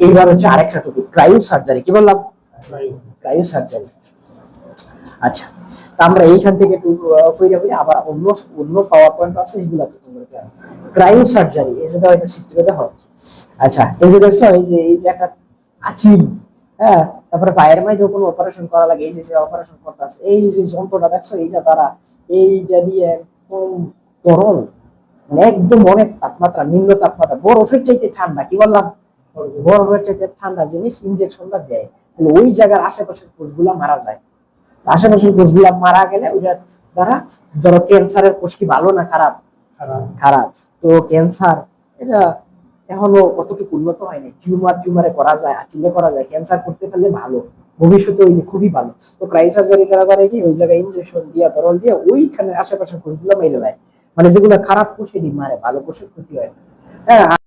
এইবার হচ্ছে আরেকটা টপিক, ক্রায়ো সার্জারি। কি বললাম? Cryo surgery. আচ্ছা, তা আমরা এইখান থেকে একটু ফিরে ফিরে আবার অন্য অন্য পাওয়ার পয়েন্ট আছে, এগুলা তো তোমরা জানো। ক্রায়ো সার্জারি এই যে দাও, এটা শিখতে পেতে হয়। আচ্ছা, এই যে দেখছো, এই যে একটা আচিল, হ্যাঁ, তারপরে পায়ের মধ্যে কোনো অপারেশন করা লাগে, এই যে অপারেশন করতেছে, এই যে যন্ত্রটা দেখছো, এইটা তারা এইটা দিয়ে একদম তরল, মানে একদম অনেক তাপমাত্রা, নিম্ন তাপমাত্রা, বরফের চাইতে ঠান্ডা, কি বললাম, বরফের চাইতে ঠান্ডা জিনিস ইনজেকশনটা দেয়, তাহলে ওই জায়গার আশেপাশের কোষগুলা মারা যায়। আশেপাশের কোষগুলা মারা গেলে ওইটার দ্বারা, ধরো ক্যান্সারের কোষ কি ভালো না খারাপ? খারাপ। তো ক্যান্সার এটা এখনো কতটুকু উন্নত হয়নি, টিউমারে করা যায়, আচিলে করা যায়, ক্যান্সার করতে পারলে ভালো, ভবিষ্যতে হইলে খুবই ভালো। তো ক্রাই সার্জারি করা করে কি, ওই জায়গায় ইনজেকশন দিয়া, তরল দিয়ে ওইখানে আশেপাশের কোষগুলো মেরে দেয়, মানে যেগুলো খারাপ কোষ এটি মারে, ভালো কোষের ক্ষতি হয় না। হ্যাঁ।